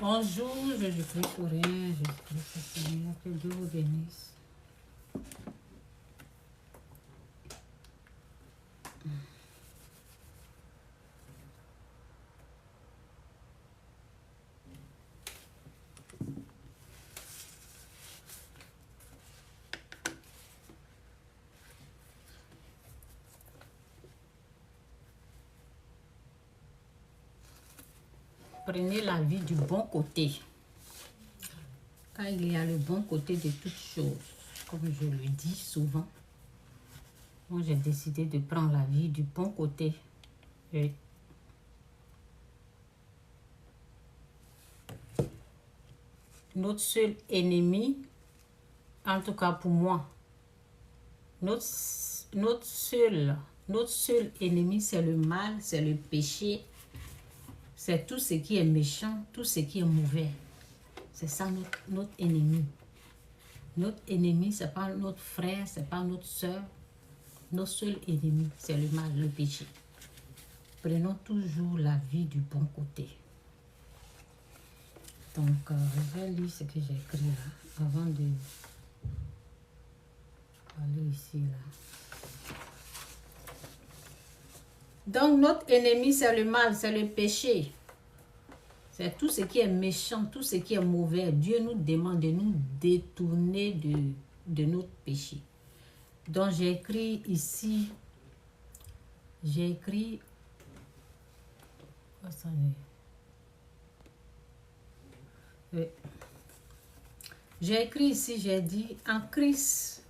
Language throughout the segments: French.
Bonjour, Jésus-Christ sourire, Jésus-Christ Seigneur, que Dieu vous bénisse. Prenez la vie du bon côté. Car il y a le bon côté de toutes choses. Comme je le dis souvent, moi j'ai décidé de prendre la vie du bon côté. Et notre seul ennemi, en tout cas pour moi, notre seul ennemi, c'est le mal, c'est le péché. C'est tout ce qui est méchant, tout ce qui est mauvais. C'est ça notre ennemi. Notre ennemi, ce n'est pas notre frère, ce n'est pas notre soeur. Notre seul ennemi, c'est le mal, le péché. Prenons toujours la vie du bon côté. Donc, je vais lire ce que j'ai écrit là, avant de aller ici, là. Donc, notre ennemi, c'est le mal, c'est le péché. C'est tout ce qui est méchant, tout ce qui est mauvais. Dieu nous demande de nous détourner de notre péché. Donc, j'ai écrit ici, j'ai écrit, j'ai écrit ici, j'ai dit, en Christ,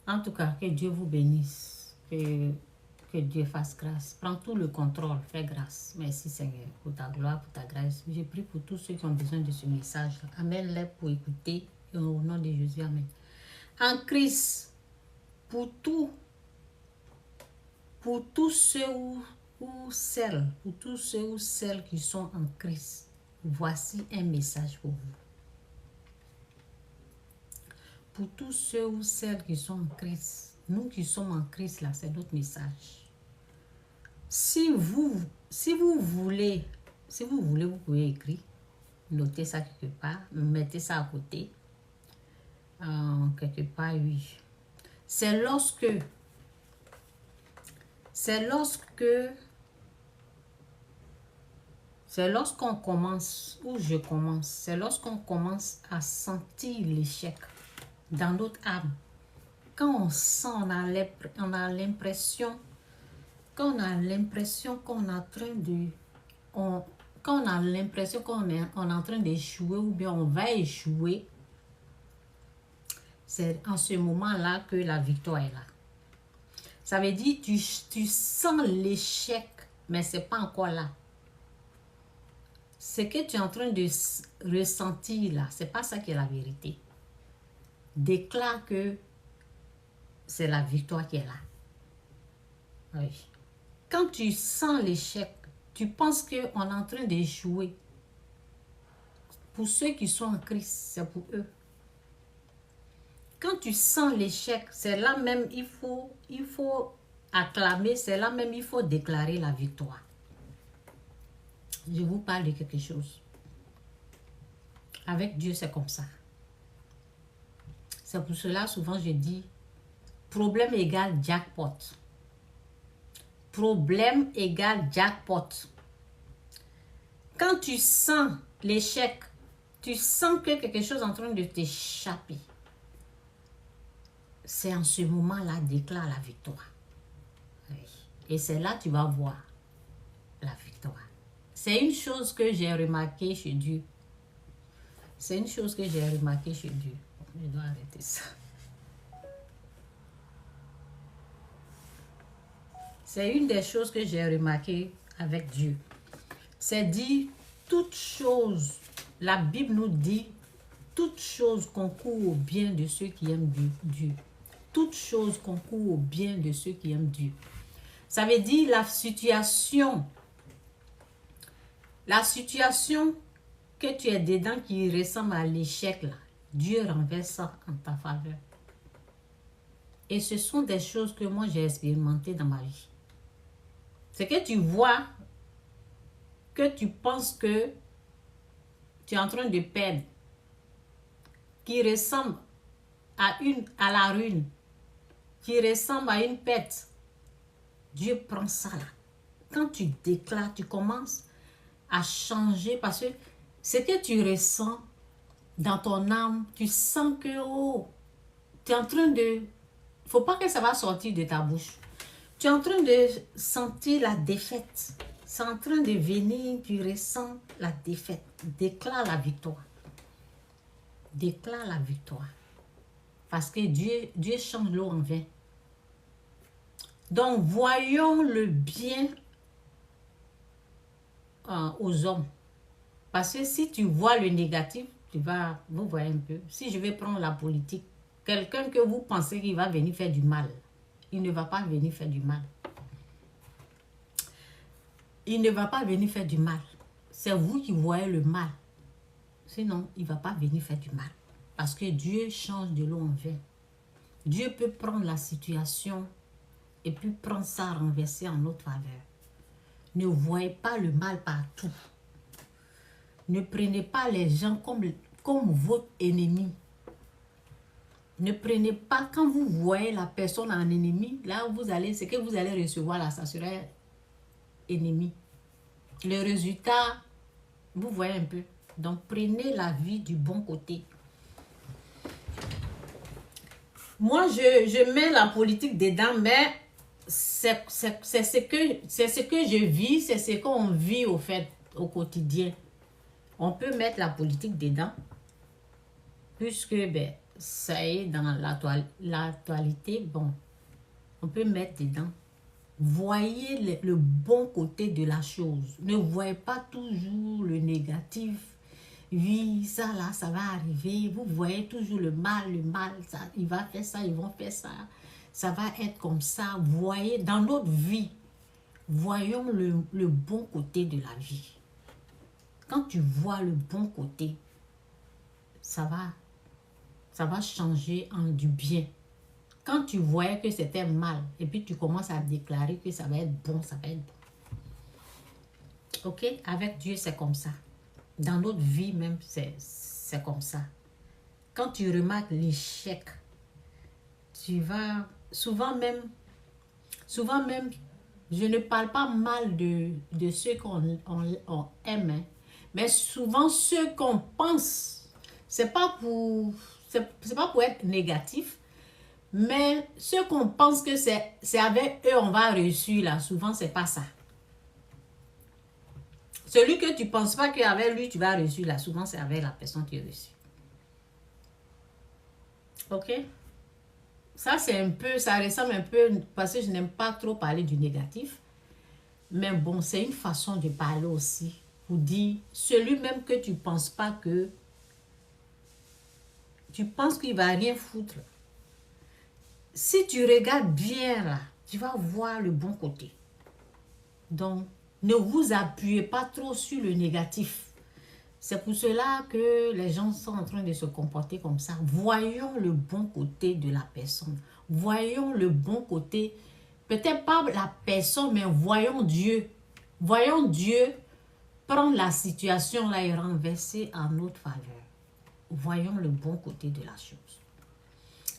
en tout cas, que Dieu vous bénisse, que Dieu fasse grâce. Prends tout le contrôle, fais grâce. Merci Seigneur pour ta gloire, pour ta grâce. Je prie pour tous ceux qui ont besoin de ce message. Amène-les pour écouter. Et au nom de Jésus, amen. En Christ, pour tous ceux ou celles qui sont en Christ, voici un message pour vous. Pour tous ceux ou celles qui sont en Christ, nous qui sommes en Christ, là, c'est notre message. Si vous voulez, vous pouvez écrire, notez ça quelque part, mettez ça à côté. Quelque part, oui. C'est lorsqu'on commence, ou je commence, c'est lorsqu'on commence à sentir l'échec dans notre âme. Quand on sent, on a l'impression qu'on est en train d'échouer ou bien on va échouer, c'est en ce moment-là que la victoire est là. Ça veut dire tu sens l'échec, mais ce n'est pas encore là. Ce que tu es en train de ressentir là, ce n'est pas ça qui est la vérité. Déclare que c'est la victoire qui est là. Oui. Quand tu sens l'échec, tu penses qu'on est en train d'échouer. Pour ceux qui sont en Christ, c'est pour eux. Quand tu sens l'échec, c'est là même il faut acclamer, c'est là même il faut déclarer la victoire. Je vous parle de quelque chose. Avec Dieu, c'est comme ça. C'est pour cela, souvent, je dis, problème égale jackpot. Problème égale jackpot. Quand tu sens l'échec, tu sens que quelque chose est en train de t'échapper. C'est en ce moment-là, déclare la victoire. Oui. Et c'est là que tu vas voir la victoire. C'est une chose que j'ai remarqué chez Dieu. C'est une chose que j'ai remarqué chez Dieu. Je dois arrêter ça. C'est une des choses que j'ai remarqué avec Dieu. C'est dit, toute chose, la Bible nous dit, toute chose concourt au bien de ceux qui aiment Dieu. Toute chose concourt au bien de ceux qui aiment Dieu. Ça veut dire la situation que tu es dedans qui ressemble à l'échec là. Dieu renverse ça en ta faveur. Et ce sont des choses que moi j'ai expérimentées dans ma vie. C'est que tu vois que tu penses que tu es en train de perdre, qui ressemble à la ruine, qui ressemble à une perte. Dieu prend ça là. Quand tu déclares, tu commences à changer parce que ce que tu ressens dans ton âme, tu sens que tu es en train de... Faut pas que ça va sortir de ta bouche. Tu es en train de sentir la défaite. C'est en train de venir, tu ressens la défaite. Déclare la victoire. Déclare la victoire. Parce que Dieu change l'eau en vin. Donc, voyons le bien aux hommes. Parce que si tu vois le négatif, vous voyez un peu. Si je vais prendre la politique, quelqu'un que vous pensez qu'il va venir faire du mal, il ne va pas venir faire du mal. Il ne va pas venir faire du mal. C'est vous qui voyez le mal. Sinon, il ne va pas venir faire du mal. Parce que Dieu change de l'eau en vin. Dieu peut prendre la situation et puis prendre ça, renverser en notre faveur. Ne voyez pas le mal partout. Ne prenez pas les gens comme votre ennemi. Ne prenez pas, quand vous voyez la personne en ennemi, là ce que vous allez recevoir là, ça serait ennemi. Le résultat, vous voyez un peu. Donc prenez la vie du bon côté. Moi, je mets la politique dedans, mais c'est ce que je vis, c'est ce qu'on vit au fait, au quotidien. On peut mettre la politique dedans, puisque ça est dans l'actualité, bon, on peut mettre dedans. Voyez le bon côté de la chose. Ne voyez pas toujours le négatif. Oui, ça là, ça va arriver. Vous voyez toujours le mal, ça, il va faire ça, ils vont faire ça. Ça va être comme ça. Voyez, dans notre vie, voyons le bon côté de la vie. Quand tu vois le bon côté, ça va changer en du bien. Quand tu voyais que c'était mal, et puis tu commences à déclarer que ça va être bon, ça va être bon. Ok? Avec Dieu, c'est comme ça. Dans notre vie même, c'est comme ça. Quand tu remarques l'échec, tu vas... Souvent même, je ne parle pas mal de ceux qu'on aime, hein, mais souvent ceux qu'on pense, c'est pas pour être négatif, mais ceux qu'on pense que c'est avec eux on va réussir là, souvent c'est pas ça. Celui que tu ne penses pas qu'avec lui tu vas réussir là, souvent c'est avec la personne qui réussit. Ok? Ça c'est un peu, ça ressemble un peu, parce que je n'aime pas trop parler du négatif. Mais bon, c'est une façon de parler aussi. Pour dire, celui même que tu ne penses pas que, tu penses qu'il ne va rien foutre. Si tu regardes bien là, tu vas voir le bon côté. Donc, ne vous appuyez pas trop sur le négatif. C'est pour cela que les gens sont en train de se comporter comme ça. Voyons le bon côté de la personne. Voyons le bon côté. Peut-être pas la personne, mais voyons Dieu. Voyons Dieu prendre la situation là et renverser en notre faveur. Voyons le bon côté de la chose.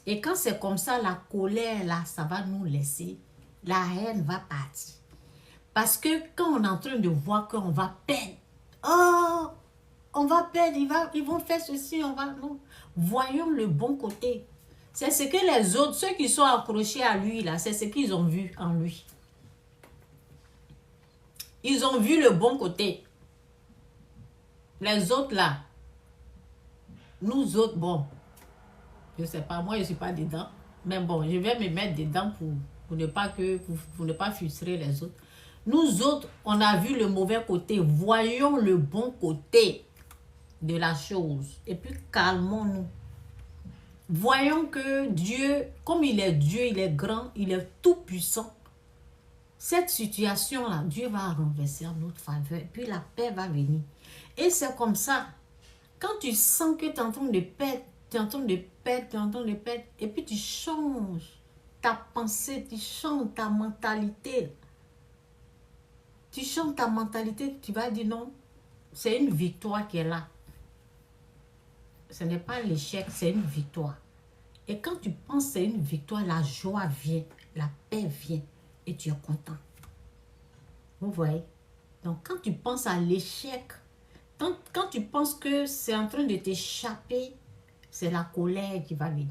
Et quand c'est comme ça, la colère là, ça va nous laisser. La haine va partir. Parce que quand on est en train de voir qu'on va perdre, oh, on va perdre, ils vont faire ceci, on va... Non. Voyons le bon côté. C'est ce que les autres, ceux qui sont accrochés à lui là, c'est ce qu'ils ont vu en lui. Ils ont vu le bon côté. Les autres là, nous autres, bon, je sais pas, moi je suis pas dedans, mais bon, je vais me mettre dedans pour ne pas frustrer les autres. Nous autres, on a vu le mauvais côté. Voyons le bon côté de la chose. Et puis calmons-nous. Voyons que Dieu, comme il est Dieu, il est grand, il est tout puissant. Cette situation-là, Dieu va renverser en notre faveur. Et puis la paix va venir. Et c'est comme ça. Quand tu sens que tu es en train de perdre, et puis tu changes. ta pensée, tu changes ta mentalité. Tu changes ta mentalité, tu vas dire non, c'est une victoire qui est là. Ce n'est pas l'échec, c'est une victoire. Et quand tu penses que c'est une victoire, la joie vient, la paix vient et tu es content. Vous voyez? Donc, quand tu penses à l'échec, quand tu penses que c'est en train de t'échapper, c'est la colère qui va venir.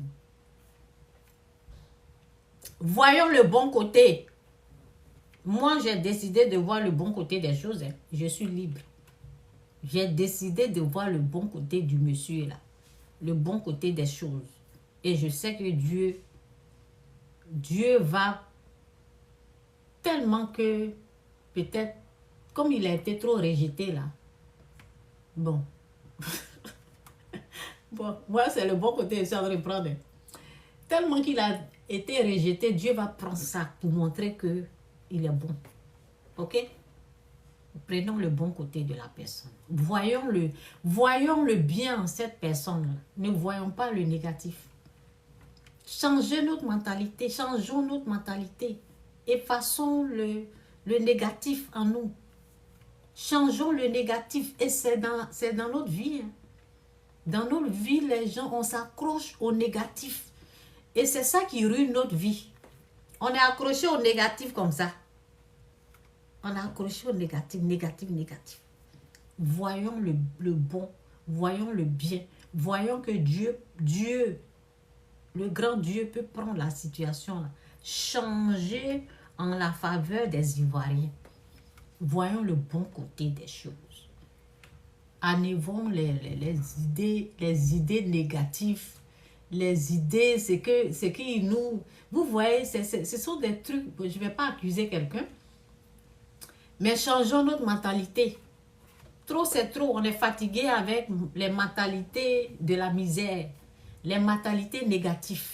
Voyons le bon côté. Moi, j'ai décidé de voir le bon côté des choses. Hein. Je suis libre. J'ai décidé de voir le bon côté du monsieur là. Le bon côté des choses. Et je sais que Dieu va tellement que peut-être, comme il a été trop rejeté là. Bon. Bon, moi, c'est le bon côté, je suis en train de prendre. Tellement qu'il a été rejeté, Dieu va prendre ça pour montrer que il est bon. Ok? Prenons le bon côté de la personne. Voyons le bien en cette personne-là. Ne voyons pas le négatif. Changez notre mentalité, changeons notre mentalité. Effaçons le négatif en nous. Changeons le négatif et c'est dans notre vie. Hein. Dans notre vie, les gens, on s'accroche au négatif. Et c'est ça qui ruine notre vie. On est accroché au négatif comme ça. On est accroché au négatif, négatif, négatif. Voyons le bon, voyons le bien. Voyons que Dieu, le grand Dieu peut prendre la situation, là, changer en la faveur des Ivoiriens. Voyons le bon côté des choses. Enlevons les idées négatives, les idées, ce qui nous... Vous voyez, ce sont des trucs, je ne vais pas accuser quelqu'un, mais changeons notre mentalité. Trop, c'est trop. On est fatigué avec les mentalités de la misère, les mentalités négatives.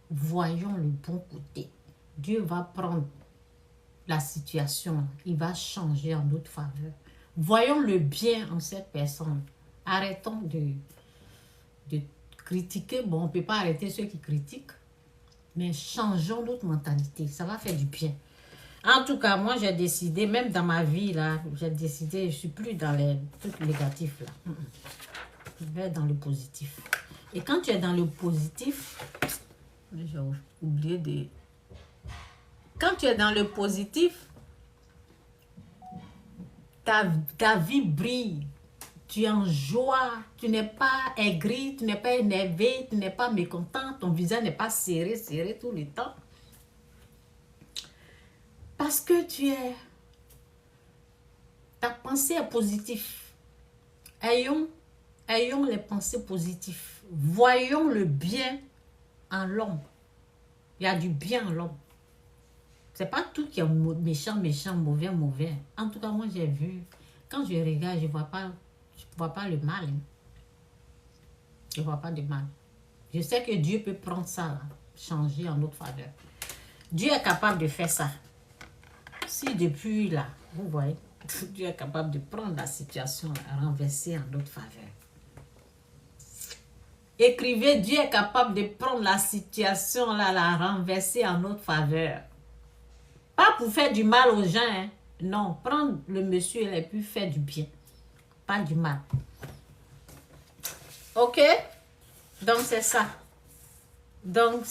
Voyons le bon côté. Dieu va prendre la situation. Il va changer en notre faveur. Voyons le bien en cette personne. Arrêtons de critiquer. Bon, on ne peut pas arrêter ceux qui critiquent. Mais changeons notre mentalité. Ça va faire du bien. En tout cas, moi, j'ai décidé, même dans ma vie, là, j'ai décidé, je ne suis plus dans les trucs négatifs, là. Je vais dans le positif. Et quand tu es dans le positif, j'ai oublié de... Quand tu es dans le positif, ta vie brille. Tu es en joie, tu n'es pas aigri, tu n'es pas énervé, tu n'es pas mécontent, ton visage n'est pas serré tout le temps. Parce que ta pensée est positive. Ayons les pensées positives. Voyons le bien en l'homme. Il y a du bien en l'homme. C'est pas tout qui est méchant, mauvais. En tout cas, moi, j'ai vu. Quand je regarde, je vois pas le mal. Je vois pas de mal. Je sais que Dieu peut prendre ça, là, changer en notre faveur. Dieu est capable de faire ça. Si depuis là, vous voyez, Dieu est capable de prendre la situation, renverser en notre faveur. Écrivez, Dieu est capable de prendre la situation, là, la renverser en notre faveur. Pas pour faire du mal aux gens, hein. Non, prendre le monsieur et puis faire du bien. Pas du mal. Ok? Donc, c'est ça. Donc,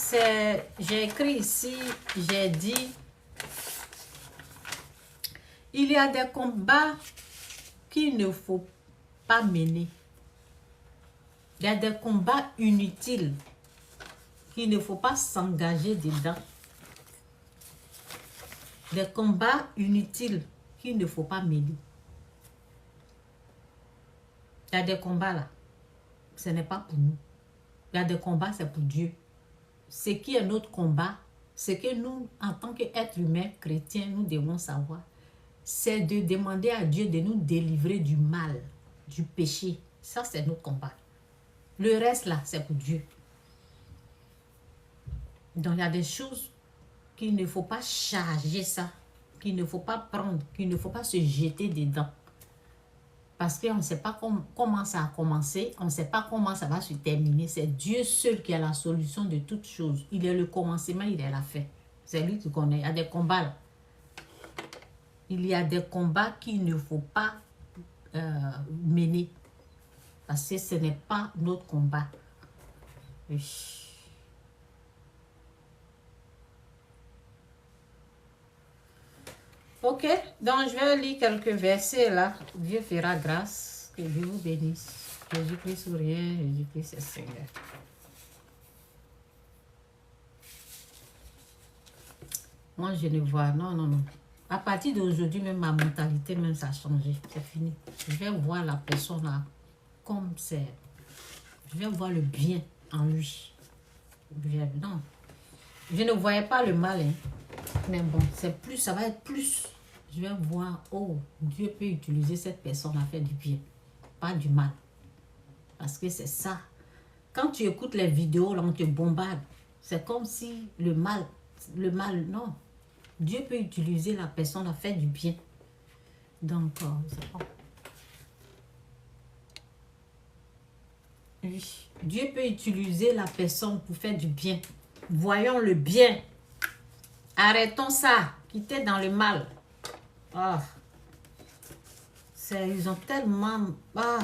j'ai écrit ici, j'ai dit, il y a des combats qu'il ne faut pas mener. Il y a des combats inutiles qu'il ne faut pas s'engager dedans. Des combats inutiles qu'il ne faut pas mener. Il y a des combats là. Ce n'est pas pour nous. Il y a des combats, c'est pour Dieu. Ce qui est notre combat, ce que nous, en tant qu'êtres humains, chrétiens, nous devons savoir, c'est de demander à Dieu de nous délivrer du mal, du péché. Ça, c'est notre combat. Le reste, là, c'est pour Dieu. Donc, il y a des choses qu'il ne faut pas charger ça, qu'il ne faut pas prendre, qu'il ne faut pas se jeter dedans. Parce qu'on ne sait pas comment ça a commencé, on ne sait pas comment ça va se terminer. C'est Dieu seul qui a la solution de toutes choses. Il est le commencement, il est la fin. C'est lui qui connaît. Il y a des combats là. Il y a des combats qu'il ne faut pas mener. Parce que ce n'est pas notre combat. Oui. Ok, donc je vais lire quelques versets là. Dieu fera grâce. Que Dieu vous bénisse. Jésus-Christ ou rien, Jésus-Christ est Seigneur. Moi, je ne vois, non. À partir d'aujourd'hui, même ma mentalité, même ça a changé. C'est fini. Je vais voir la personne là comme c'est. Je vais voir le bien en lui. Non. Je ne voyais pas le mal, hein. Mais bon, c'est plus, ça va être plus. Je vais voir, oh, Dieu peut utiliser cette personne à faire du bien, pas du mal. Parce que c'est ça. Quand tu écoutes les vidéos, là, on te bombarde. C'est comme si le mal, non. Dieu peut utiliser la personne à faire du bien. Donc, c'est bon. Oui. Dieu peut utiliser la personne pour faire du bien. Voyons le bien. Arrêtons ça. Quittez dans le mal. Ah. Ils ont tellement... Ah.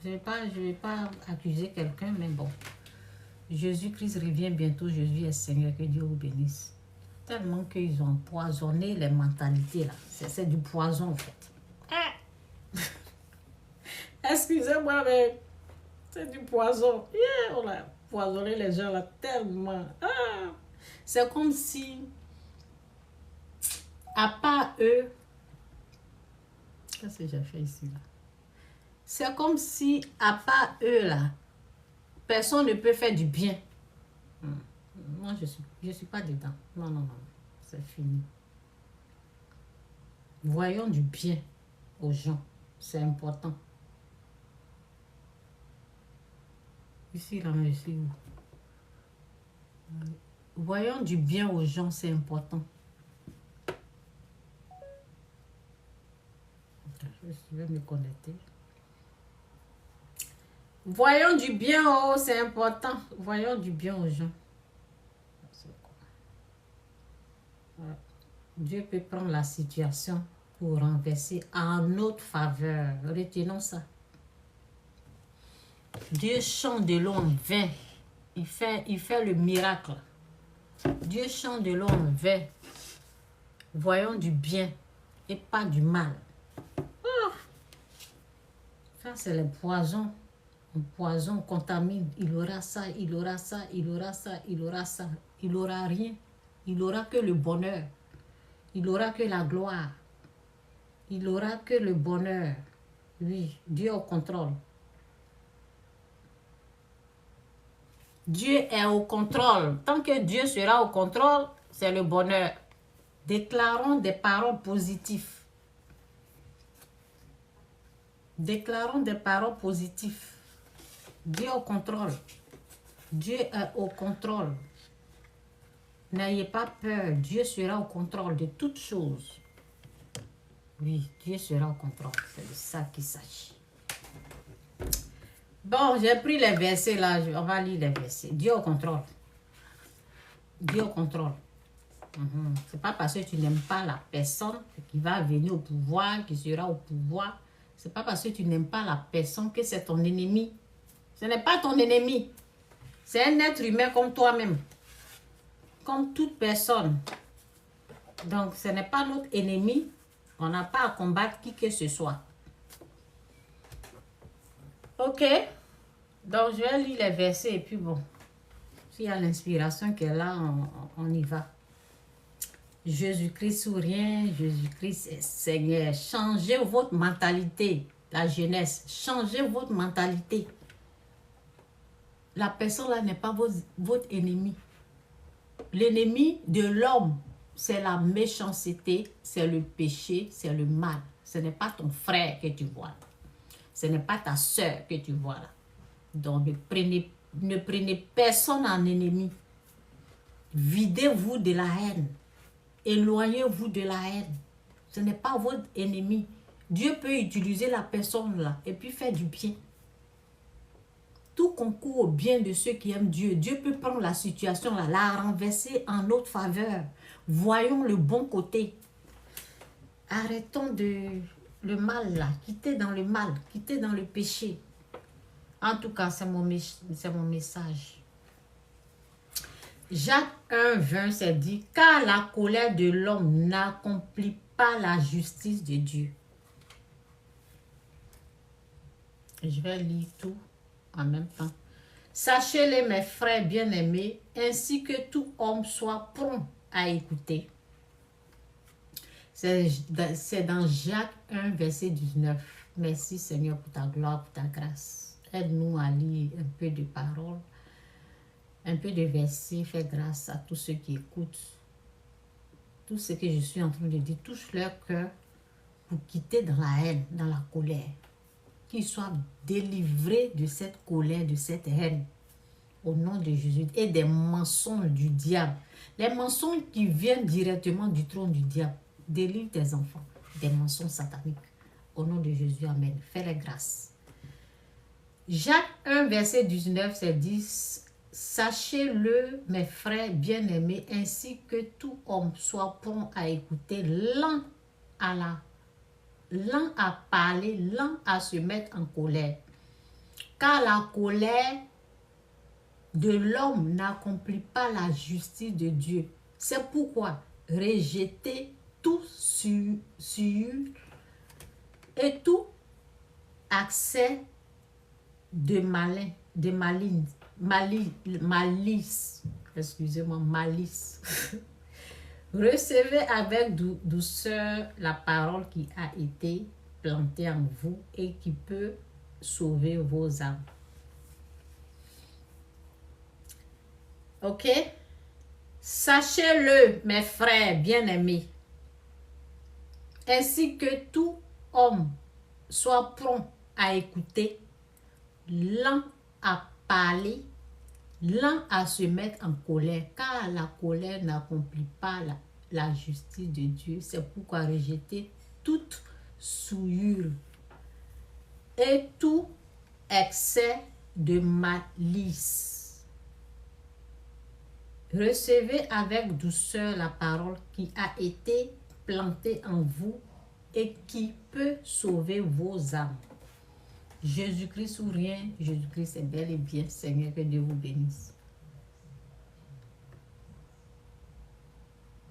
Je vais pas accuser quelqu'un, mais bon. Jésus-Christ revient bientôt. Jésus est Seigneur. Que Dieu vous bénisse. Tellement qu'ils ont empoisonné les mentalités là. C'est du poison en fait. Ah. Excusez-moi, mais c'est du poison. Yeah, on a poisonné les gens là tellement. Ah. C'est comme si, à part eux, qu'est-ce que j'ai fait ici là? C'est comme si, à part eux là, personne ne peut faire du bien. Moi, je suis pas dedans. Non. C'est fini. Voyons du bien aux gens. C'est important. Ici, là, je suis où? Voyons du bien aux gens, c'est important. Je vais me connecter. Voyons du bien, oh, c'est important. Voyons du bien aux gens. Dieu peut prendre la situation pour renverser en notre faveur. Retenons ça. Dieu change de l'eau en vin. Il fait le miracle. Dieu change de l'eau en vin. Voyons du bien et pas du mal. Oh. Ça, c'est le poison. Un poison contamine. Il aura ça, il aura ça, il aura ça, il aura ça. Il n'aura rien. Il n'aura que le bonheur. Il n'aura que la gloire. Il n'aura que le bonheur. Oui, Dieu au contrôle. Dieu est au contrôle. Tant que Dieu sera au contrôle, c'est le bonheur. Déclarons des paroles positives. Déclarons des paroles positives. Dieu au contrôle. Dieu est au contrôle. N'ayez pas peur. Dieu sera au contrôle de toutes choses. Oui, Dieu sera au contrôle. C'est de ça qu'il s'agit. Bon, j'ai pris les versets là. On va lire les versets. Dieu au contrôle. Dieu au contrôle. C'est pas parce que tu n'aimes pas la personne qui va venir au pouvoir, qui sera au pouvoir. C'est pas parce que tu n'aimes pas la personne que c'est ton ennemi. Ce n'est pas ton ennemi. C'est un être humain comme toi-même. Comme toute personne. Donc, ce n'est pas notre ennemi. On n'a pas à combattre qui que ce soit. Ok. Donc, je vais lire les versets et puis bon. S'il y a l'inspiration qui est là, on y va. Jésus-Christ ou rien, Jésus-Christ est Seigneur. Changez votre mentalité, la jeunesse. Changez votre mentalité. La personne là n'est pas votre ennemi. L'ennemi de l'homme, c'est la méchanceté, c'est le péché, c'est le mal. Ce n'est pas ton frère que tu vois. Ce n'est pas ta soeur que tu vois là. Donc ne prenez personne en ennemi. Videz-vous de la haine. Éloignez-vous de la haine. Ce n'est pas votre ennemi. Dieu peut utiliser la personne là et puis faire du bien. Tout concourt au bien de ceux qui aiment Dieu. Dieu peut prendre la situation là, la renverser en notre faveur. Voyons le bon côté. Arrêtons le mal là. Quittez dans le mal. Quittez dans le péché. En tout cas, c'est mon message. Jacques 1:20 c'est dit, car la colère de l'homme n'accomplit pas la justice de Dieu. Je vais lire tout en même temps. Sachez-les, mes frères bien-aimés, ainsi que tout homme soit prompt à écouter. C'est dans Jacques 1, verset 19. Merci Seigneur pour ta gloire, pour ta grâce. Aide-nous à lire un peu de paroles, un peu de versets. Fais grâce à tous ceux qui écoutent. Tout ce que je suis en train de dire, touche leur cœur pour quitter dans la haine, dans la colère. Qu'ils soient délivrés de cette colère, de cette haine. Au nom de Jésus. Et des mensonges du diable. Les mensonges qui viennent directement du trône du diable. Délivre tes enfants. Des mensonges sataniques. Au nom de Jésus. Amen. Fais-les grâces. Jacques 1, verset 19, c'est dit, sachez-le, mes frères bien-aimés, ainsi que tout homme soit prompt à écouter, lent à parler, lent à se mettre en colère. Car la colère de l'homme n'accomplit pas la justice de Dieu. C'est pourquoi rejetez tout souillure et tout accès de malice. Excusez-moi, malice. Recevez avec douceur la parole qui a été plantée en vous et qui peut sauver vos âmes. Ok? Sachez-le, mes frères bien-aimés, ainsi que tout homme soit prompt à écouter, lent à parler, lent à se mettre en colère, car la colère n'accomplit pas la justice de Dieu. C'est pourquoi rejeter toute souillure et tout excès de malice. Recevez avec douceur la parole qui a été plantée en vous et qui peut sauver vos âmes. Jésus-Christ ou rien, Jésus-Christ est bel et bien. Seigneur, que Dieu vous bénisse.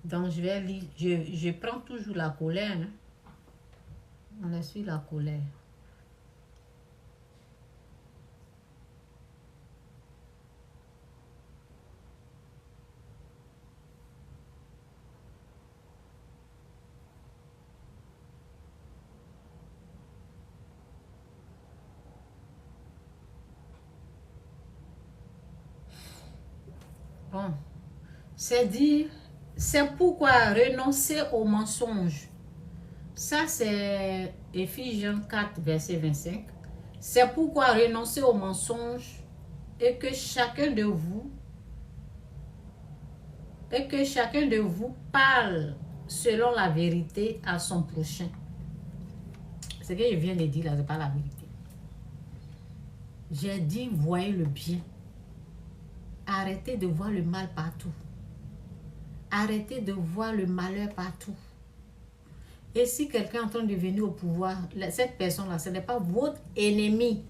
Donc, je vais lire. Je prends toujours la colère. Hein? On essuie la colère. Bon, c'est dire, c'est pourquoi renoncer au mensonge. Ça, c'est Éphésiens 4, verset 25. C'est pourquoi renoncer au mensonge et que chacun de vous parle selon la vérité à son prochain. Ce que je viens de dire là, ce n'est pas la vérité. J'ai dit, voyez le bien. Arrêtez de voir le mal partout. Arrêtez de voir le malheur partout. Et si quelqu'un est en train de venir au pouvoir, cette personne-là, ce n'est pas votre ennemi.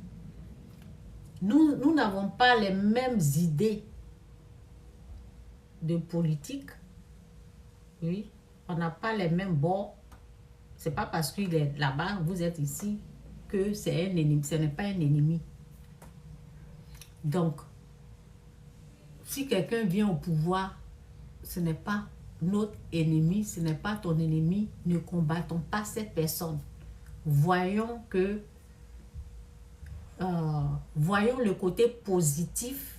Nous n'avons pas les mêmes idées de politique. Oui, on n'a pas les mêmes bords. Ce n'est pas parce qu'il est là-bas, vous êtes ici, que c'est un ennemi. Ce n'est pas un ennemi. Donc, si quelqu'un vient au pouvoir, ce n'est pas notre ennemi, ce n'est pas ton ennemi. Ne combattons pas cette personne. Voyons le côté positif.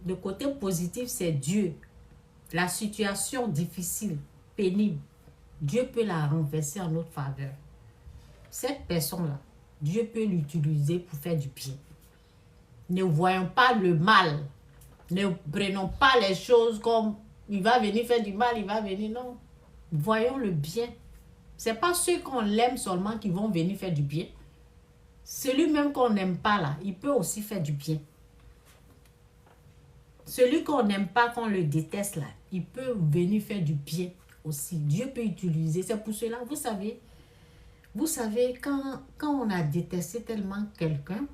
Le côté positif, c'est Dieu. La situation difficile, pénible, Dieu peut la renverser en notre faveur. Cette personne-là, Dieu peut l'utiliser pour faire du bien. Ne voyons pas le mal. Ne prenons pas les choses comme il va venir faire du mal, il va venir, non. Voyons le bien. Ce n'est pas ceux qu'on l'aime seulement qui vont venir faire du bien. Celui même qu'on n'aime pas là, il peut aussi faire du bien. Celui qu'on n'aime pas, qu'on le déteste là, il peut venir faire du bien aussi. Dieu peut utiliser. C'est pour cela, vous savez, quand on a détesté tellement quelqu'un,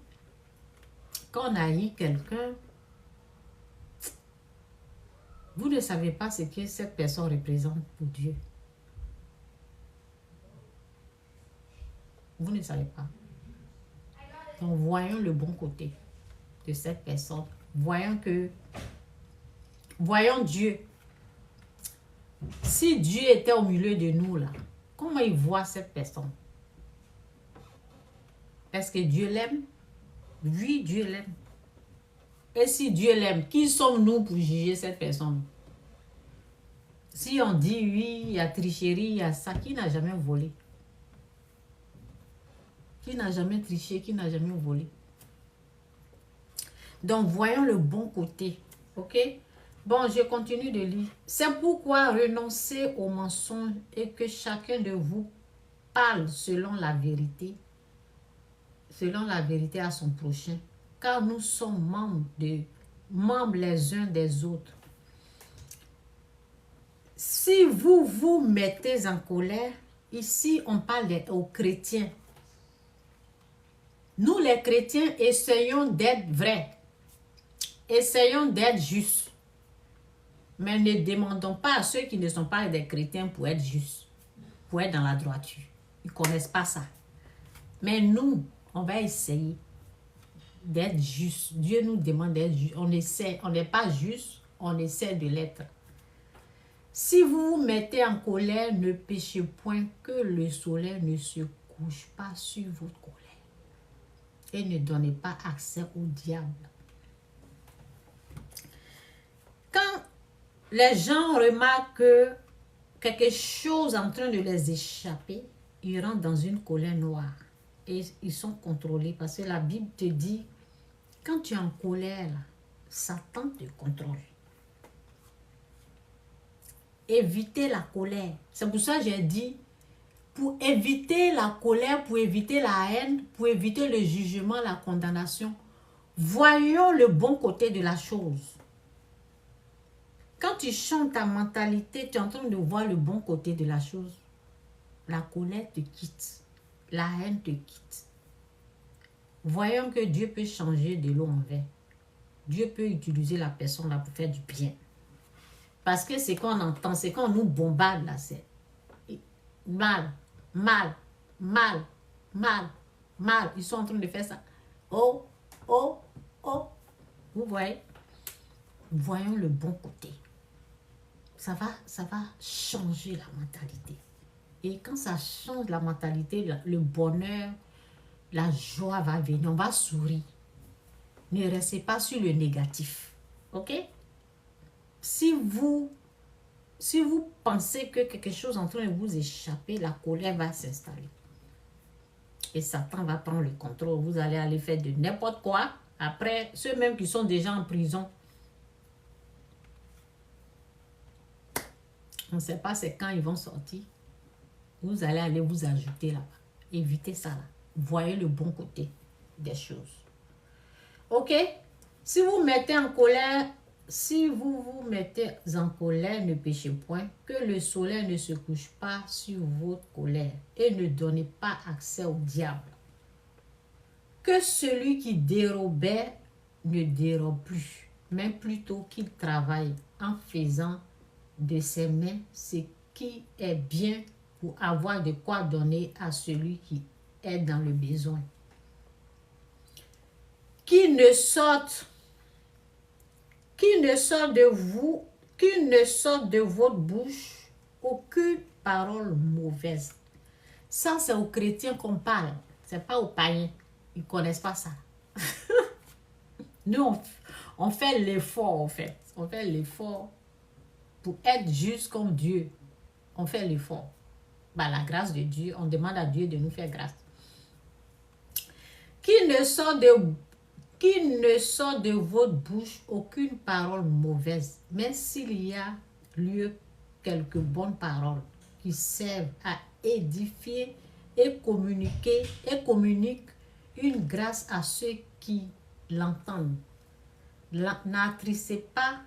quand on a haï quelqu'un, vous ne savez pas ce que cette personne représente pour Dieu. Vous ne savez pas. Donc, voyons le bon côté de cette personne. Voyons Dieu. Si Dieu était au milieu de nous, là, comment il voit cette personne? Est-ce que Dieu l'aime? Oui, Dieu l'aime. Et si Dieu l'aime, qui sommes-nous pour juger cette personne? Si on dit oui, il y a tricherie, il y a ça, qui n'a jamais volé? Qui n'a jamais triché, qui n'a jamais volé? Donc, voyons le bon côté. OK? Bon, je continue de lire. C'est pourquoi renoncez aux mensonges et que chacun de vous parle selon la vérité à son prochain. Car nous sommes membres les uns des autres. Si vous vous mettez en colère, ici on parle aux chrétiens. Nous les chrétiens essayons d'être vrais. Essayons d'être justes. Mais ne demandons pas à ceux qui ne sont pas des chrétiens pour être justes, pour être dans la droiture. Ils ne connaissent pas ça. Mais nous, on va essayer d'être justes. Dieu nous demande d'être justes. On essaie, on n'est pas juste, on essaie de l'être. Si vous vous mettez en colère, ne péchez point, que le soleil ne se couche pas sur votre colère. Et ne donnez pas accès au diable. Quand les gens remarquent que quelque chose est en train de les échapper, ils rentrent dans une colère noire. Et ils sont contrôlés parce que la Bible te dit, quand tu es en colère, Satan te contrôle. Évitez la colère. C'est pour ça que j'ai dit, pour éviter la colère, pour éviter la haine, pour éviter le jugement, la condamnation, voyons le bon côté de la chose. Quand tu changes ta mentalité, tu es en train de voir le bon côté de la chose. La colère te quitte. La haine te quitte. Voyons que Dieu peut changer de l'eau en vin. Dieu peut utiliser la personne là pour faire du bien. Parce que c'est qu'on entend, c'est qu'on nous bombarde là, c'est mal, mal, mal, mal, mal. Ils sont en train de faire ça. Oh, oh, oh. Vous voyez? Voyons le bon côté. Ça va changer la mentalité. Et quand ça change la mentalité, le bonheur, la joie va venir. On va sourire. Ne restez pas sur le négatif. OK? Si vous pensez que quelque chose est en train de vous échapper, la colère va s'installer. Et Satan va prendre le contrôle. Vous allez aller faire de n'importe quoi. Après, ceux mêmes qui sont déjà en prison, on ne sait pas c'est quand ils vont sortir. Vous allez aller vous ajouter là-bas. Évitez ça là. Voyez le bon côté des choses. OK? Si vous mettez en colère, si vous vous mettez en colère, ne péchez point, que le soleil ne se couche pas sur votre colère et ne donnez pas accès au diable. Que celui qui dérobait ne dérobe plus, mais plutôt qu'il travaille en faisant de ses mains ce qui est bien pour avoir de quoi donner à celui qui est dans le besoin. Qui ne sorte de votre bouche aucune parole mauvaise. Ça, c'est aux chrétiens qu'on parle. Ce n'est pas aux païens. Ils ne connaissent pas ça. Nous, on fait l'effort, en fait. On fait l'effort pour être juste comme Dieu. On fait l'effort. Bah, la grâce de Dieu, on demande à Dieu de nous faire grâce. Qui ne sort de votre bouche aucune parole mauvaise, mais s'il y a lieu quelques bonnes paroles qui servent à édifier et communique une grâce à ceux qui l'entendent. N'attristez pas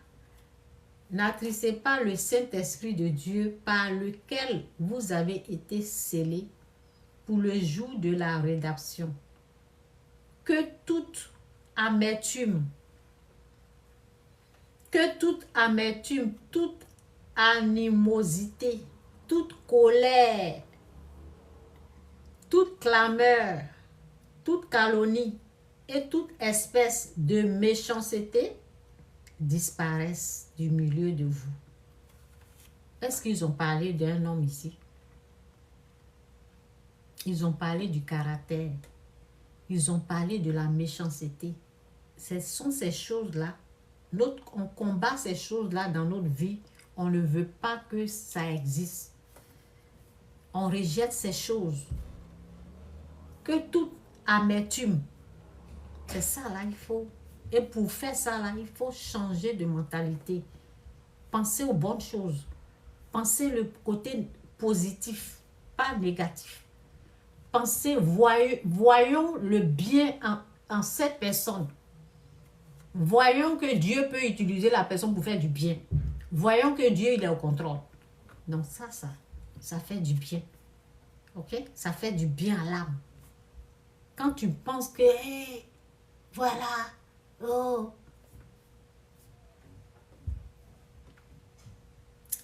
le Saint-Esprit de Dieu par lequel vous avez été scellés pour le jour de la rédemption. Que toute amertume, toute animosité, toute colère, toute clameur, toute calomnie et toute espèce de méchanceté disparaissent du milieu de vous. Est-ce qu'ils ont parlé d'un homme ici? Ils ont parlé du caractère. Ils ont parlé de la méchanceté. Ce sont ces choses-là. On combat ces choses-là dans notre vie. On ne veut pas que ça existe. On rejette ces choses. Que toute amertume, c'est ça là, il faut. Et pour faire ça là, il faut changer de mentalité. Pensez aux bonnes choses. Pensez le côté positif, pas négatif. Pensez, voyons le bien en cette personne. Voyons que Dieu peut utiliser la personne pour faire du bien. Voyons que Dieu, il est au contrôle. Donc ça fait du bien. Ok? Ça fait du bien à l'âme. Quand tu penses que, hey, voilà, oh.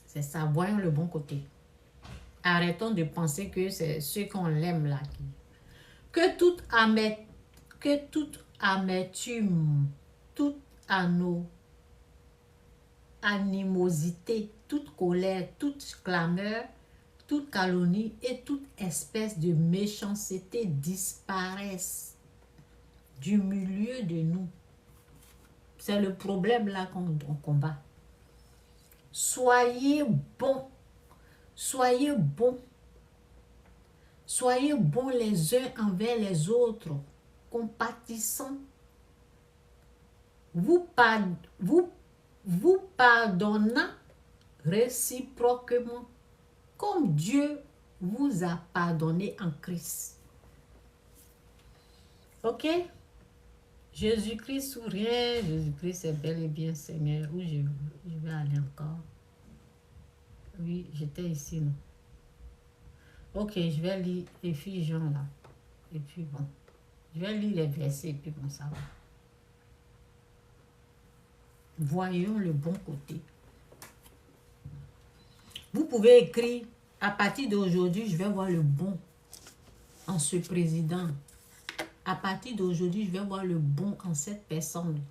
C'est ça, voyons le bon côté. Arrêtons de penser que c'est ceux qu'on l'aime là. Que toute amertume, toute animosité, toute colère, toute clameur, toute calomnie et toute espèce de méchanceté disparaissent du milieu de nous. C'est le problème là qu'on combat. Soyez bons. Soyez bons. Soyez bons les uns envers les autres, compatissants. Vous pardonnant réciproquement, comme Dieu vous a pardonné en Christ. Ok? Jésus-Christ ou rien, Jésus-Christ est bel et bien Seigneur. Où je vais aller encore? Oui, j'étais ici, non? Ok, je vais lire Éphésiens là. Et puis bon, je vais lire les versets et puis bon, ça va. Voyons le bon côté. Vous pouvez écrire, à partir d'aujourd'hui, je vais voir le bon en ce président. À partir d'aujourd'hui, je vais voir le bon en cette personne.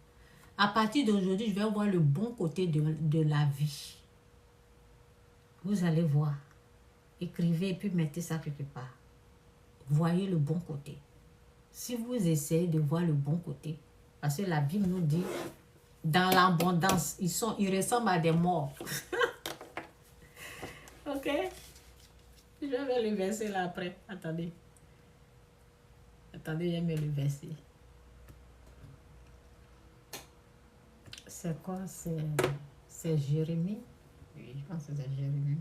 À partir d'aujourd'hui, je vais voir le bon côté de la vie. Vous allez voir. Écrivez et puis mettez ça quelque part. Voyez le bon côté. Si vous essayez de voir le bon côté, parce que la Bible nous dit, dans l'abondance, ils ressemblent à des morts. Ok? Je vais le verser là après. Attendez. Attendez, je mets le verset. C'est quoi? C'est Jérémie? Oui, je pense que c'est Jérémie.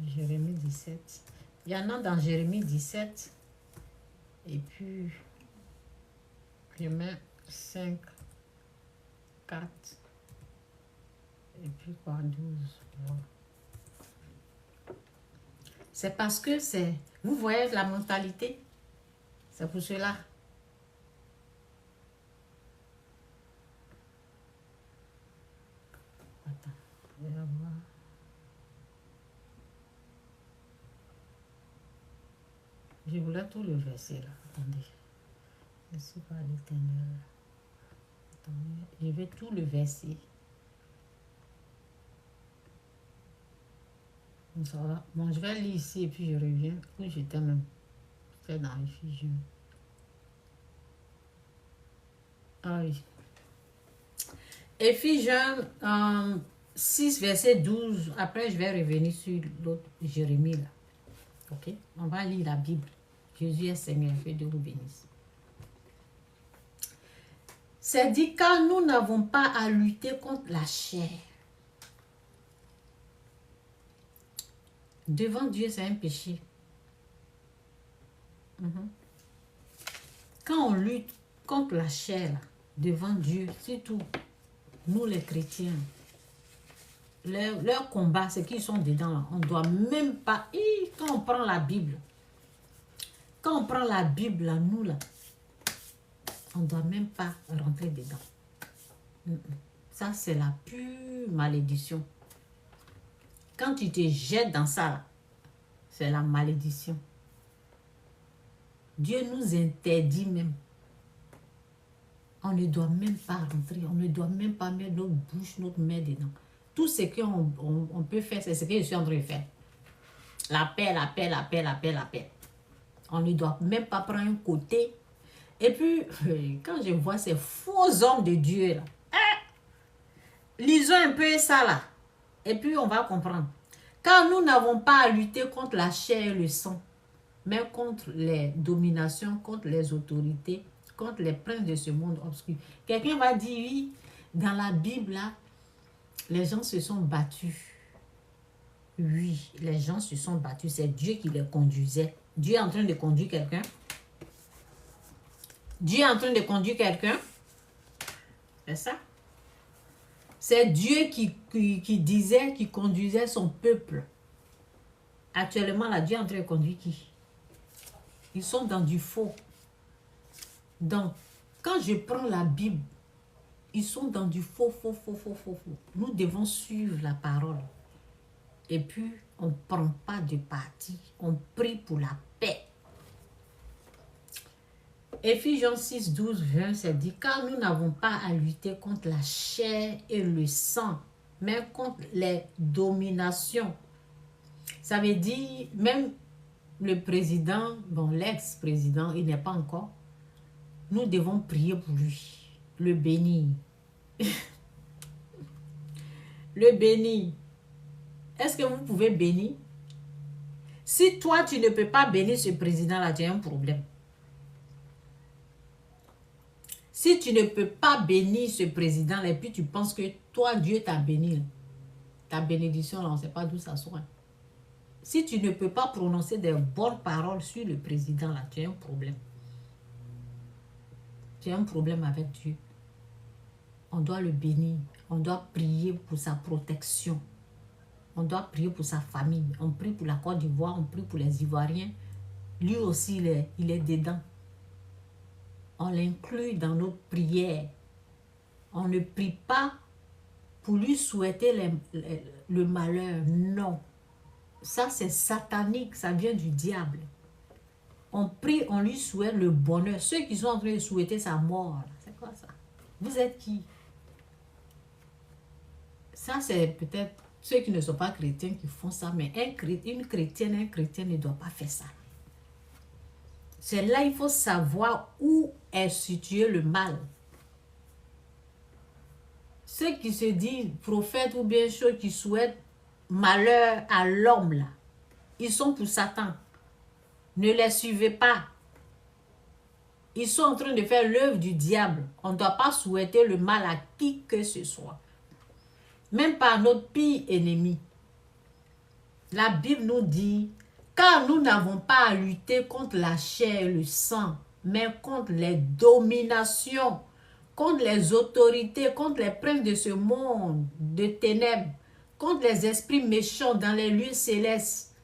Jérémie 17. Il y en a dans Jérémie 17. Et puis, je mets 5, 4. Et puis quoi, 12. Voilà. C'est parce que c'est... Vous voyez la mentalité? C'est pour cela. Attends, je vais voir. Je voulais tout le verset là. Attendez. Je ne suis pas l'Éternel. Attendez. Je vais tout le verset. Bon, ça va. Bon, je vais lire ici et puis je reviens. Où j'étais même. J'étais dans Éphésiens. Ah oui. Éphésiens 6, verset 12. Après, je vais revenir sur l'autre Jérémie là. Ok? On va lire la Bible. Jésus est Seigneur, que Dieu vous bénisse. C'est dit car nous n'avons pas à lutter contre la chair. Devant Dieu, c'est un péché. Quand on lutte contre la chair, devant Dieu, surtout nous les chrétiens, leur combat, c'est qu'ils sont dedans là. On ne doit même pas, quand on prend la Bible, là, nous là, on ne doit même pas rentrer dedans. Ça, c'est la pure malédiction. Quand tu te jettes dans ça, là, c'est la malédiction. Dieu nous interdit même. On ne doit même pas rentrer. On ne doit même pas mettre notre bouche, notre main dedans. Tout ce qu'on peut faire, c'est ce que je suis en train de faire. La paix, la paix, la paix, la paix, la paix. On ne doit même pas prendre un côté. Et puis, quand je vois ces faux hommes de Dieu, là, lisons un peu ça là. Et puis, on va comprendre. Car nous n'avons pas à lutter contre la chair et le sang, mais contre les dominations, contre les autorités, contre les princes de ce monde obscur. Quelqu'un va dire, oui, dans la Bible, là, les gens se sont battus. Oui, les gens se sont battus. C'est Dieu qui les conduisait. Dieu est en train de conduire quelqu'un. Dieu est en train de conduire quelqu'un. C'est ça. C'est Dieu qui disait, qui conduisait son peuple. Actuellement, là, Dieu est en train de conduire qui? Ils sont dans du faux. Donc, quand je prends la Bible, ils sont dans du faux. Nous devons suivre la parole. Et puis, on ne prend pas de parti. On prie pour la paix. Éphésiens 6, 12, 20, c'est dit, car nous n'avons pas à lutter contre la chair et le sang, mais contre les dominations. Ça veut dire, même le président, bon, l'ex-président, il n'est pas encore, nous devons prier pour lui, le bénir. Le bénir. Est-ce que vous pouvez bénir? Si toi, tu ne peux pas bénir ce président-là, tu as un problème. Si tu ne peux pas bénir ce président-là, et puis tu penses que toi, Dieu t'a béni, ta bénédiction, là, on ne sait pas d'où ça sort. Si tu ne peux pas prononcer des bonnes paroles sur le président, là, tu as un problème. Tu as un problème avec Dieu. On doit le bénir. On doit prier pour sa protection. On doit prier pour sa famille. On prie pour la Côte d'Ivoire, on prie pour les Ivoiriens. Lui aussi, il est dedans. On l'inclut dans notre prière. On ne prie pas pour lui souhaiter le malheur. Non. Ça, c'est satanique. Ça vient du diable. On prie, on lui souhaite le bonheur. Ceux qui sont en train de souhaiter sa mort, c'est quoi ça? Vous êtes qui? Ça, c'est peut-être ceux qui ne sont pas chrétiens qui font ça. Mais une chrétienne, un chrétien ne doit pas faire ça. C'est là il faut savoir où est situé le mal. Ceux qui se disent prophètes ou bien ceux qui souhaitent malheur à l'homme, là, ils sont pour Satan. Ne les suivez pas. Ils sont en train de faire l'œuvre du diable. On ne doit pas souhaiter le mal à qui que ce soit. Même par notre pire ennemi. La Bible nous dit, car nous n'avons pas à lutter contre la chair et le sang, mais contre les dominations, contre les autorités, contre les princes de ce monde de ténèbres, contre les esprits méchants dans les lieux célestes.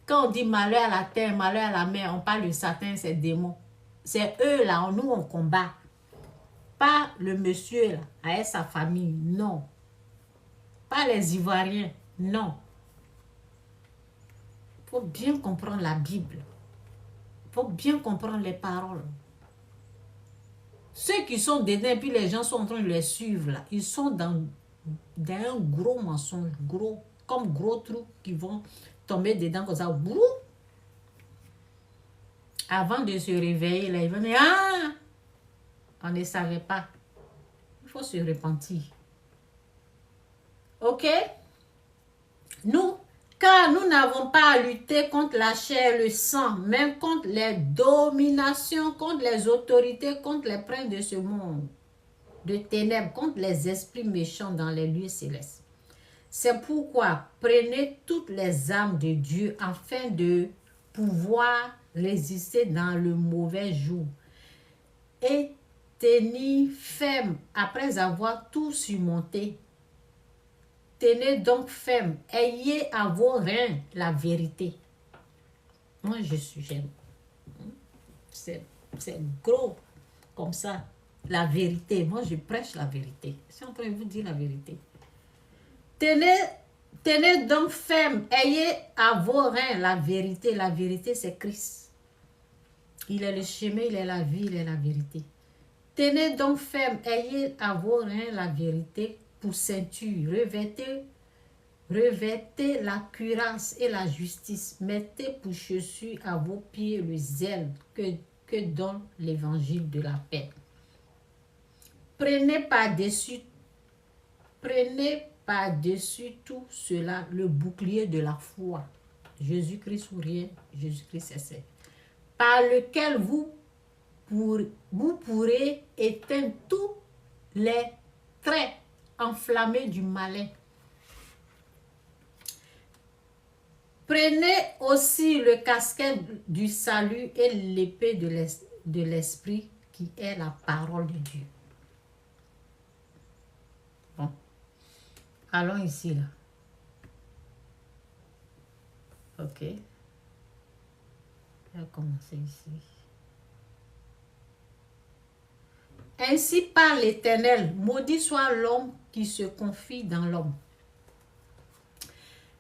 Quand on dit malheur à la terre, malheur à la mer, on parle de Satan, c'est démons. C'est eux là, nous on combat. Pas le monsieur là, avec sa famille, non. Pas les Ivoiriens, non. Il faut bien comprendre la Bible. Il faut bien comprendre les paroles. Ceux qui sont dedans, puis les gens sont en train de les suivre là, ils sont dans un gros mensonge, gros, comme gros trous qui vont tomber dedans comme ça. Brou. Avant de se réveiller, là, ils vont dire, ah, on ne savait pas. Il faut se repentir. Ok? Car nous n'avons pas à lutter contre la chair et le sang, mais contre les dominations, contre les autorités, contre les princes de ce monde. de ténèbres contre les esprits méchants dans les lieux célestes. C'est pourquoi prenez toutes les armes de Dieu afin de pouvoir résister dans le mauvais jour et tenir ferme après avoir tout surmonté. Tenez donc ferme, ayez à vos reins la vérité. Moi, j'aime. C'est gros comme ça. La vérité. Moi, je prêche la vérité. Je suis en train de vous dire la vérité. Tenez donc ferme, ayez à vos reins la vérité. La vérité, c'est Christ. Il est le chemin, il est la vie, il est la vérité. Tenez donc ferme, ayez à vos reins la vérité pour ceinture. Revêtez la cuirasse et la justice. Mettez pour chaussure à vos pieds le zèle que donne l'évangile de la paix. Prenez par-dessus tout cela le bouclier de la foi. Jésus-Christ ou rien, Jésus-Christ c'est. Par lequel vous pourrez éteindre tous les traits enflammés du malin. Prenez aussi le casquette du salut et l'épée de l'esprit qui est la parole de Dieu. Bon. Allons ici, là. Ok. Je vais commencer ici. Ainsi parle l'Éternel, maudit soit l'homme qui se confie dans l'homme.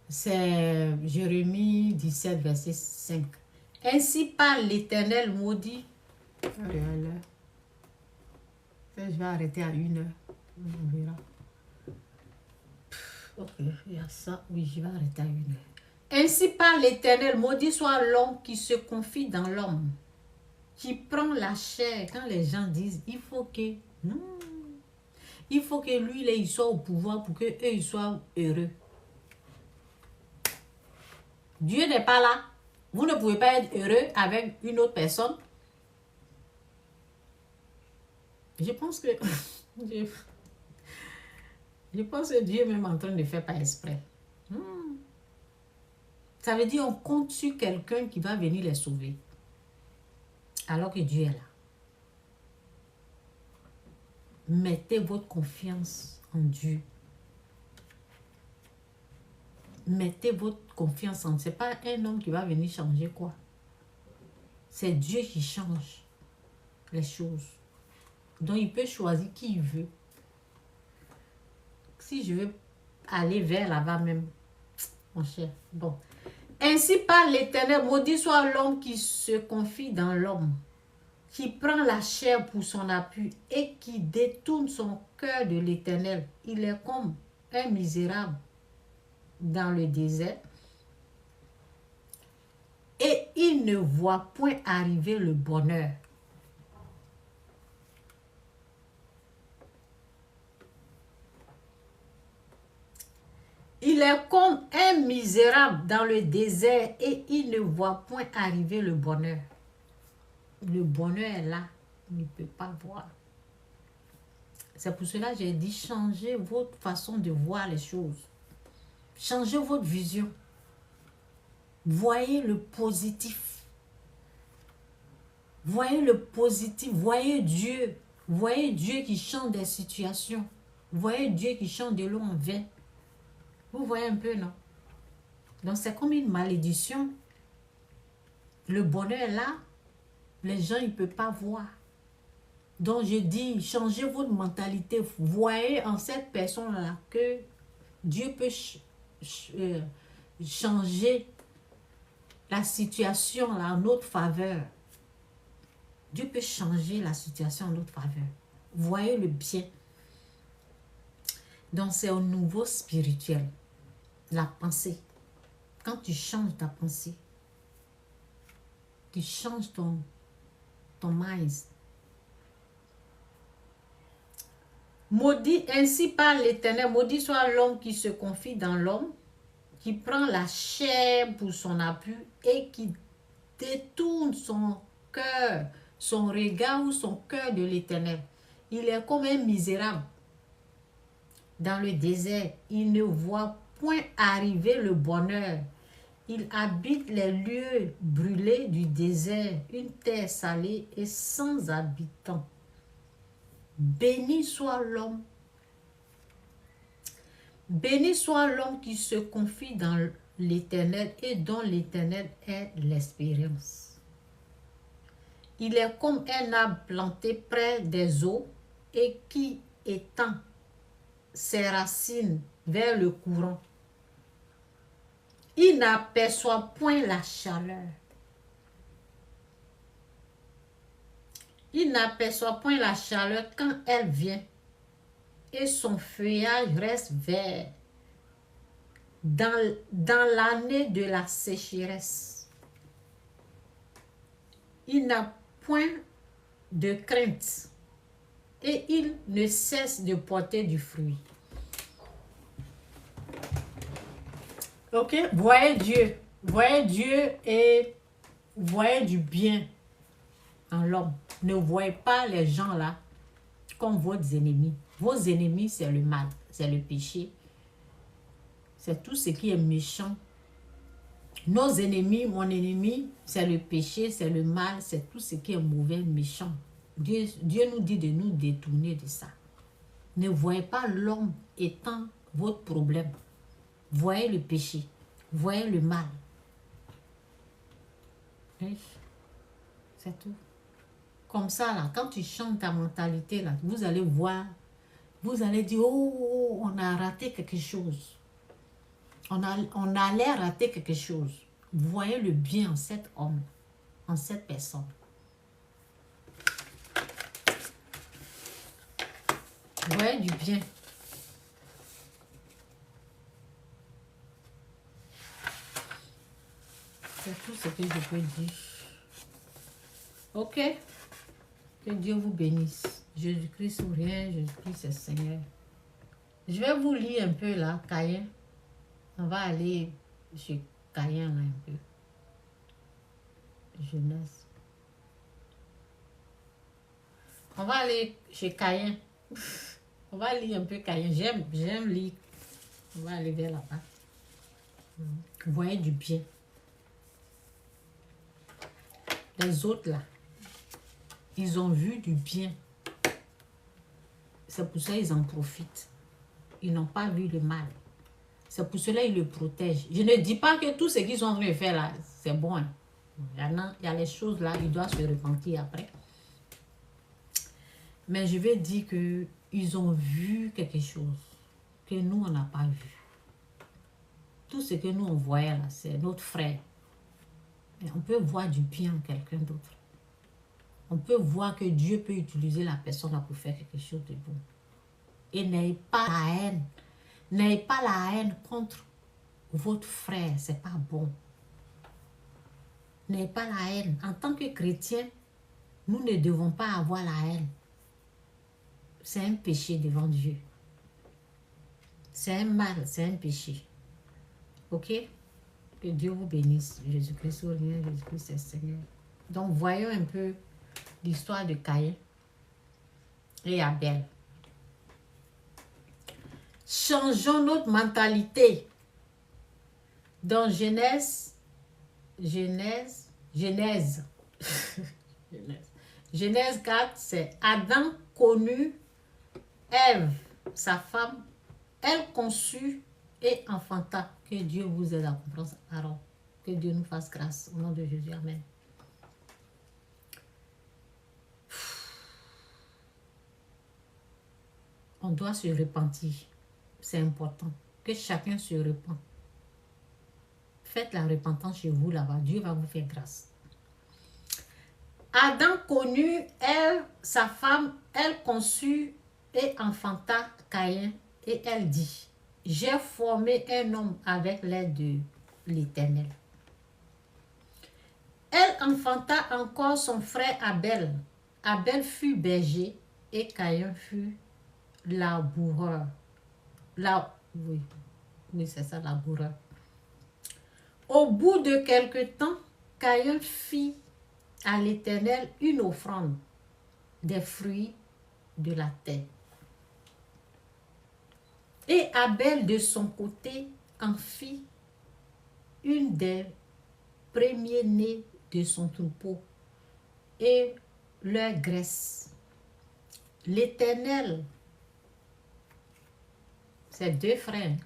C'est Jérémie 17, verset 5. Ainsi parle l'Éternel, maudit. Je vais arrêter à 1 heure. On verra. Ok, il y a ça. Oui, je vais arrêter à 1 heure. Ainsi parle l'Éternel, maudit soit l'homme qui se confie dans l'homme, qui prend la chair. Quand les gens disent, il faut que lui, il soit au pouvoir pour qu'eux, ils soient heureux. Dieu n'est pas là. Vous ne pouvez pas être heureux avec une autre personne. Je pense que Dieu est même en train de faire par exprès. Ça veut dire on compte sur quelqu'un qui va venir les sauver. Alors que Dieu est là. Mettez votre confiance en Dieu. Mettez votre confiance en... Ce n'est pas un homme qui va venir changer quoi. C'est Dieu qui change les choses. Donc il peut choisir qui il veut. Si je veux aller vers là-bas même, mon cher. Bon. Ainsi parle l'Éternel, maudit soit l'homme qui se confie dans l'homme, qui prend la chair pour son appui et qui détourne son cœur de l'Éternel. Il est comme un misérable dans le désert et il ne voit point arriver le bonheur. Il est comme un misérable dans le désert et il ne voit point arriver le bonheur. Le bonheur est là, il ne peut pas voir. C'est pour cela que j'ai dit changez votre façon de voir les choses. Changez votre vision. Voyez le positif. Voyez le positif. Voyez Dieu. Voyez Dieu qui change des situations. Voyez Dieu qui change de l'eau en vin. Vous voyez un peu, non? Donc, c'est comme une malédiction. Le bonheur est là. Les gens, ils ne peuvent pas voir. Donc, je dis, changez votre mentalité. Voyez en cette personne-là que Dieu peut changer la situation là, en notre faveur. Dieu peut changer la situation en notre faveur. Voyez le bien. Donc, c'est au niveau spirituel. La pensée. Quand tu changes ta pensée, tu changes ton mind. Maudit, ainsi parle l'Éternel, maudit soit l'homme qui se confie dans l'homme, qui prend la chair pour son appui et qui détourne son cœur, son regard ou son cœur de l'Éternel. Il est comme un misérable dans le désert. Il ne voit point arriver le bonheur. Il habite les lieux brûlés du désert, une terre salée et sans habitants. Béni soit l'homme. Béni soit l'homme qui se confie dans l'Éternel et dont l'Éternel est l'espérance. Il est comme un arbre planté près des eaux et qui étend ses racines vers le courant. Il n'aperçoit point la chaleur. Il n'aperçoit point la chaleur quand elle vient et son feuillage reste vert dans l'année de la sécheresse. Il n'a point de crainte et il ne cesse de porter du fruit. Ok, voyez Dieu et voyez du bien en l'homme. Ne voyez pas les gens là comme vos ennemis. Vos ennemis, c'est le mal, c'est le péché. C'est tout ce qui est méchant. Nos ennemis, mon ennemi, c'est le péché, c'est le mal, c'est tout ce qui est mauvais, méchant. Dieu nous dit de nous détourner de ça. Ne voyez pas l'homme étant votre problème. Voyez le péché, voyez le mal. Oui, c'est tout. Comme ça, là, quand tu changes ta mentalité, là, vous allez voir, vous allez dire, oh, on a raté quelque chose. On allait rater quelque chose. Voyez le bien en cet homme, en cette personne. Voyez du bien. C'est tout ce que je peux dire. Ok? Que Dieu vous bénisse. Jésus-Christ ou rien, Jésus-Christ c'est Seigneur. Je vais vous lire un peu là, Caïn. On va aller chez Caïn là un peu. Genèse. On va aller chez Caïn. On va lire un peu Caïn. J'aime lire. On va aller vers là-bas. Vous voyez du bien. Les autres là, ils ont vu du bien. C'est pour ça qu'ils en profitent. Ils n'ont pas vu le mal. C'est pour cela qu'ils le protègent. Je ne dis pas que tout ce qu'ils sont en train de faire là, c'est bon. Hein. Il y a les choses là, ils doivent se repentir après. Mais je vais dire qu'ils ont vu quelque chose que nous, on n'a pas vu. Tout ce que nous, on voyait là, c'est notre frère. Mais on peut voir du bien en quelqu'un d'autre. On peut voir que Dieu peut utiliser la personne pour faire quelque chose de bon. Et n'ayez pas la haine. N'ayez pas la haine contre votre frère. C'est pas bon. N'ayez pas la haine. En tant que chrétien, nous ne devons pas avoir la haine. C'est un péché devant Dieu. C'est un mal, c'est un péché. Ok? Que Dieu vous bénisse. Jésus-Christ, Jésus-Christ est Seigneur. Donc, voyons un peu l'histoire de Caïn et Abel. Changeons notre mentalité. Dans Genèse 4, c'est Adam connut Ève, sa femme, elle conçut et enfanta. Que Dieu vous aide à comprendre ça. Alors, que Dieu nous fasse grâce. Au nom de Jésus, amen. On doit se repentir. C'est important. Que chacun se repente. Faites la repentance chez vous là-bas. Dieu va vous faire grâce. Adam connut elle, sa femme, elle conçut et enfanta Caïn et elle dit, j'ai formé un homme avec l'aide de l'Éternel. Elle enfanta encore son frère Abel. Abel fut berger et Caïn fut laboureur. Oui, c'est ça, laboureur. Au bout de quelque temps, Caïn fit à l'Éternel une offrande des fruits de la terre. Et Abel, de son côté, en fit une des premiers-nés de son troupeau et leur graisse. L'Éternel, ses deux frères,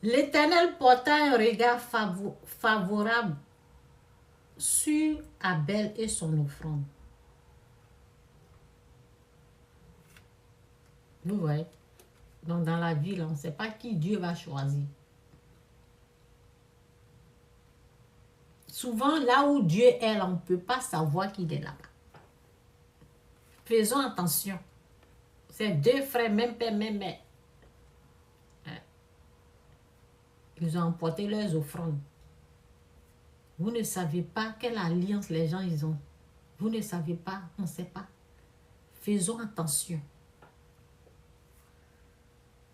l'Éternel porta un regard favorable sur Abel et son offrande. Vous voyez? Donc dans la vie, là, on ne sait pas qui Dieu va choisir. Souvent, là où Dieu est, là, on ne peut pas savoir qu'il est là-bas. Faisons attention. Ces deux frères, même père, même mère, ils ont emporté leurs offrandes. Vous ne savez pas quelle alliance les gens ils ont. Vous ne savez pas, on ne sait pas. Faisons attention.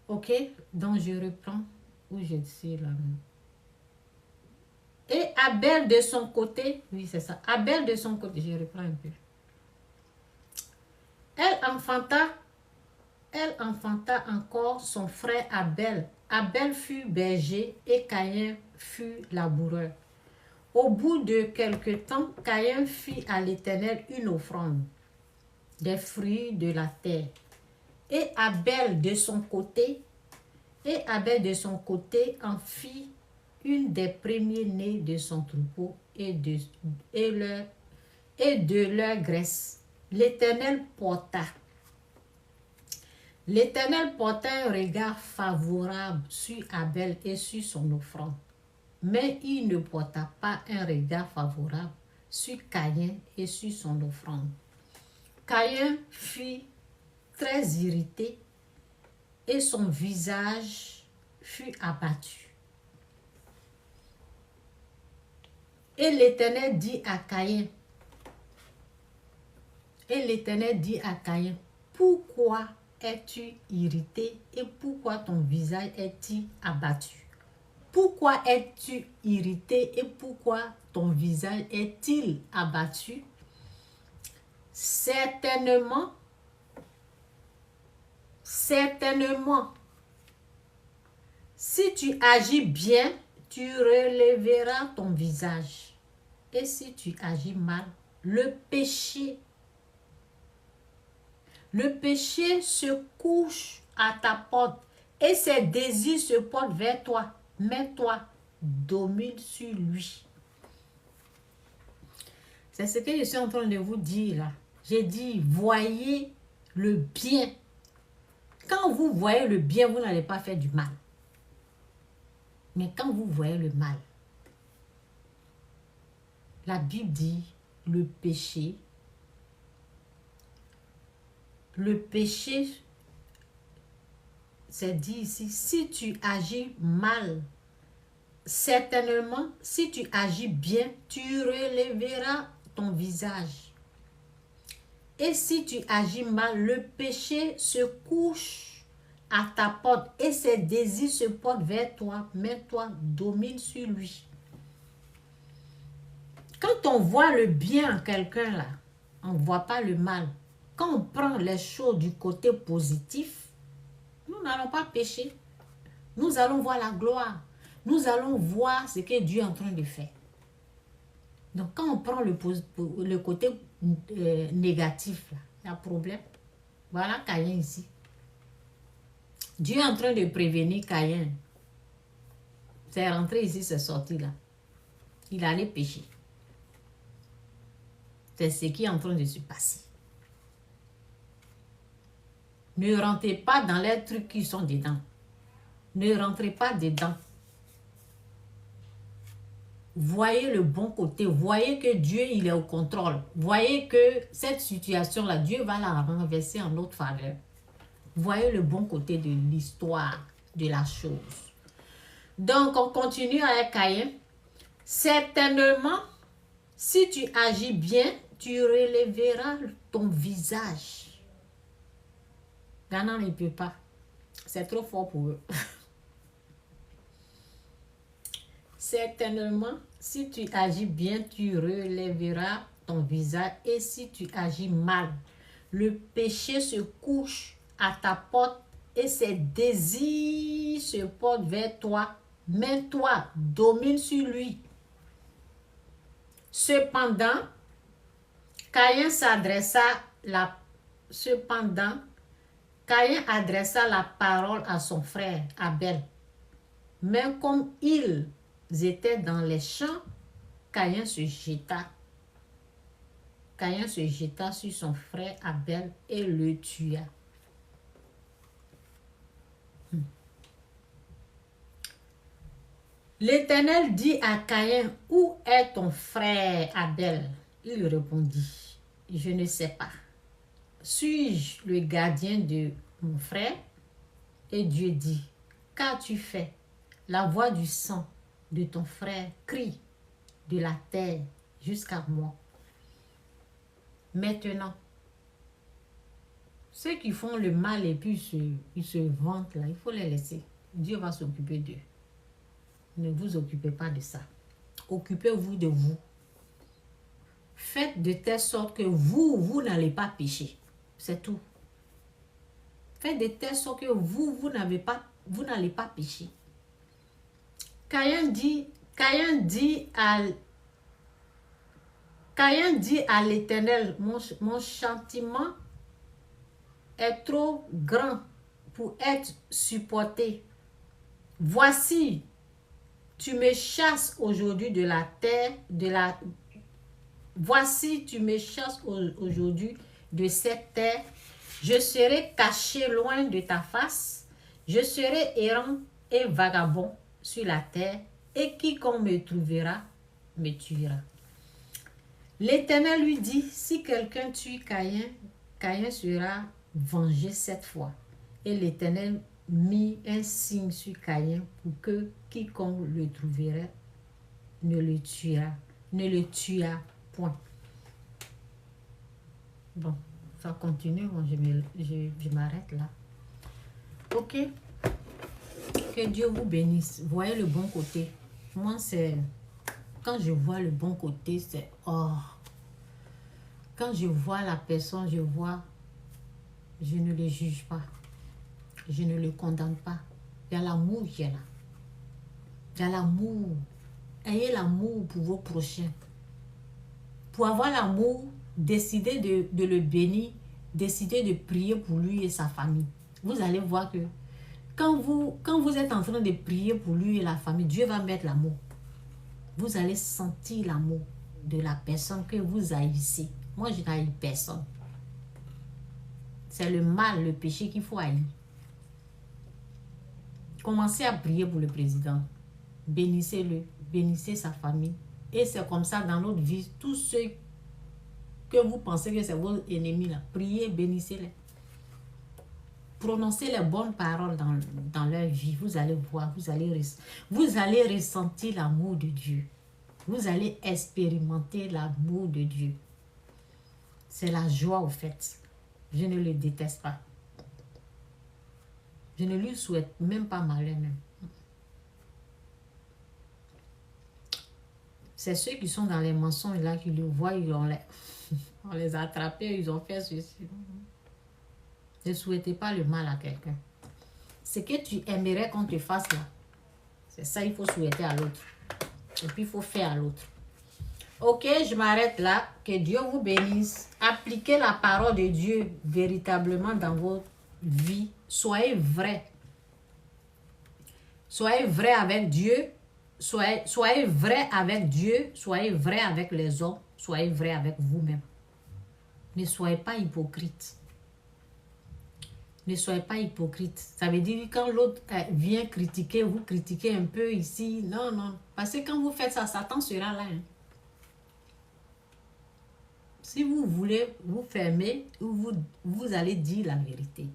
Ok, donc je reprends où je suis là. Et Abel de son côté, oui c'est ça, Abel de son côté, je reprends un peu. Elle enfanta encore son frère Abel. Abel fut berger et Caïn fut laboureur. Au bout de quelque temps, Caïn fit à l'Éternel une offrande, des fruits de la terre. Et Abel de son côté en fit une des premiers-nés de son troupeau et de leur graisse. L'Éternel porta un regard favorable sur Abel et sur son offrande, mais il ne porta pas un regard favorable sur Caïn et sur son offrande. Caïn fut très irrité et son visage fut abattu. Et l'Éternel dit à Caïn, pourquoi es-tu irrité et pourquoi ton visage est-il abattu? Pourquoi es-tu irrité et pourquoi ton visage est-il abattu? Certainement, si tu agis bien, tu relèveras ton visage. Et si tu agis mal, le péché se couche à ta porte et ses désirs se portent vers toi. Mais toi, domine sur lui. C'est ce que je suis en train de vous dire là. J'ai dit, voyez le bien. Quand vous voyez le bien, vous n'allez pas faire du mal. Mais quand vous voyez le mal, la Bible dit, le péché, c'est dit ici, si tu agis mal, certainement, si tu agis bien, tu relèveras ton visage. Et si tu agis mal, le péché se couche à ta porte et ses désirs se portent vers toi, mais toi, domine sur lui. Quand on voit le bien en quelqu'un là, on ne voit pas le mal. Quand on prend les choses du côté positif, nous n'allons pas pécher. Nous allons voir la gloire. Nous allons voir ce que Dieu est en train de faire. Donc, quand on prend le côté négatif, là, il y a un problème. Voilà Caïn ici. Dieu est en train de prévenir Caïn. C'est rentré ici, c'est sorti là. Il allait pécher. C'est ce qui est en train de se passer. Ne rentrez pas dans les trucs qui sont dedans. Ne rentrez pas dedans. Voyez le bon côté. Voyez que Dieu, il est au contrôle. Voyez que cette situation-là, Dieu va la renverser en notre faveur. Voyez le bon côté de l'histoire, de la chose. Donc, on continue avec Caïn. Certainement, si tu agis bien, tu relèveras ton visage. Ghana ne peut pas. C'est trop fort pour eux. Certainement, si tu agis bien, tu relèveras ton visage et si tu agis mal, le péché se couche à ta porte et ses désirs se portent vers toi. Mais toi, domine sur lui. Cependant, Caïn adressa la parole à son frère Abel. Mais comme ils étaient dans les champs, Caïn se jeta sur son frère Abel et le tua. L'Éternel dit à Caïn, où est ton frère Abel? Il répondit, je ne sais pas. Suis-je le gardien de mon frère? Et Dieu dit, qu'as-tu fait? La voix du sang de ton frère crie de la terre jusqu'à moi. Maintenant, ceux qui font le mal et puis ils se vantent là, il faut les laisser. Dieu va s'occuper d'eux. Ne vous occupez pas de ça. Occupez-vous de vous. Faites de telle sorte que vous n'allez pas pécher. C'est tout. Faites de telle sorte que vous n'allez pas pécher. Caïn dit à l'Éternel, mon châtiment est trop grand pour être supporté. Voici, tu me chasses aujourd'hui de la terre, voici, tu me chasses aujourd'hui de cette terre. Je serai caché loin de ta face. Je serai errant et vagabond sur la terre, et quiconque me trouvera, me tuera. L'Éternel lui dit, si quelqu'un tue Caïn, Caïn sera vengé 7 fois. Et l'Éternel mit un signe sur Caïn pour que quiconque le trouverait ne le tuât point. Bon, ça continue, bon, je m'arrête là. Ok? Que Dieu vous bénisse. Voyez le bon côté. Moi, c'est... Quand je vois le bon côté, c'est... Oh! Quand je vois la personne, je ne le juge pas. Je ne le condamne pas. Il y a l'amour qui est là. Il y a l'amour. Ayez l'amour pour vos prochains. Pour avoir l'amour, décidez de le bénir. Décidez de prier pour lui et sa famille. Vous allez voir que quand vous êtes en train de prier pour lui et la famille, Dieu va mettre l'amour. Vous allez sentir l'amour de la personne que vous haïssez. Moi, je n'haïs personne. C'est le mal, le péché qu'il faut haïr. Commencez à prier pour le président. Bénissez-le, bénissez sa famille. Et c'est comme ça dans notre vie, tous ceux que vous pensez que c'est vos ennemis là, priez, bénissez-les. Prononcez les bonnes paroles dans leur vie. Vous allez voir, vous allez ressentir l'amour de Dieu. Vous allez expérimenter l'amour de Dieu. C'est la joie au fait. Je ne le déteste pas. Je ne lui souhaite même pas malheur même. C'est ceux qui sont dans les mensonges là qui le voient, on les a attrapés, ils ont fait ceci. Ne souhaitez pas le mal à quelqu'un. Ce que tu aimerais qu'on te fasse là, c'est ça il faut souhaiter à l'autre. Et puis il faut faire à l'autre. Ok, je m'arrête là. Que Dieu vous bénisse. Appliquez la parole de Dieu véritablement dans votre vie. Soyez vrai. Soyez vrai avec Dieu. Soyez vrai avec Dieu. Soyez vrai avec les autres. Soyez vrai avec vous-même. Ne soyez pas hypocrite. Ne soyez pas hypocrite. Ça veut dire que quand l'autre vient critiquer, vous critiquez un peu ici. Non, non. Parce que quand vous faites ça, Satan sera là. Hein. Si vous voulez vous fermer, vous allez dire la vérité.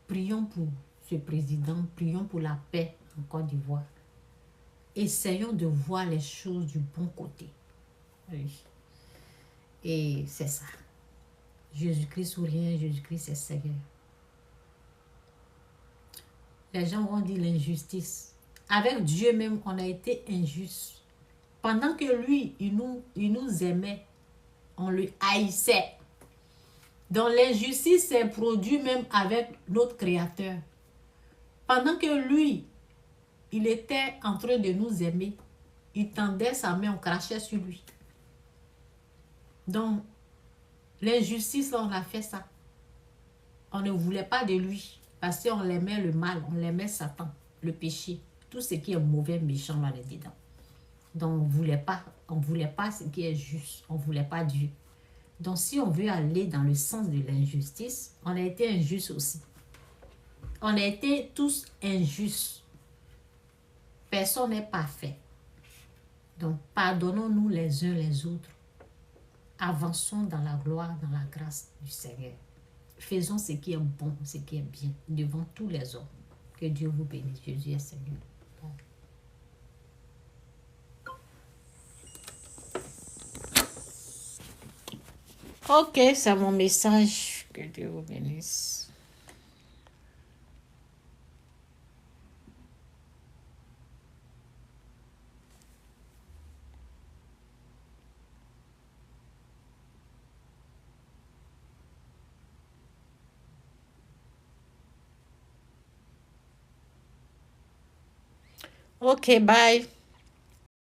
Prions pour ce président. Prions pour la paix en Côte d'Ivoire. Essayons de voir les choses du bon côté. Oui. Et c'est ça. Jésus-Christ ou rien, Jésus-Christ est Seigneur. Les gens vont dire l'injustice. Avec Dieu même, on a été injuste. Pendant que lui, il nous aimait, on le haïssait. Donc l'injustice s'est produite même avec notre Créateur. Pendant que lui, il était en train de nous aimer, il tendait sa main, on crachait sur lui. Donc, l'injustice, on a fait ça. On ne voulait pas de lui parce qu'on l'aimait le mal, on l'aimait Satan, le péché, tout ce qui est mauvais, méchant là-dedans. Donc, on ne voulait pas ce qui est juste, on ne voulait pas Dieu. Donc, si on veut aller dans le sens de l'injustice, on a été injuste aussi. On a été tous injustes. Personne n'est parfait. Donc, pardonnons-nous les uns les autres. Avançons dans la gloire, dans la grâce du Seigneur. Faisons ce qui est bon, ce qui est bien, devant tous les hommes. Que Dieu vous bénisse. Jésus est Seigneur. Ok, c'est mon message. Que Dieu vous bénisse. Ok, bye.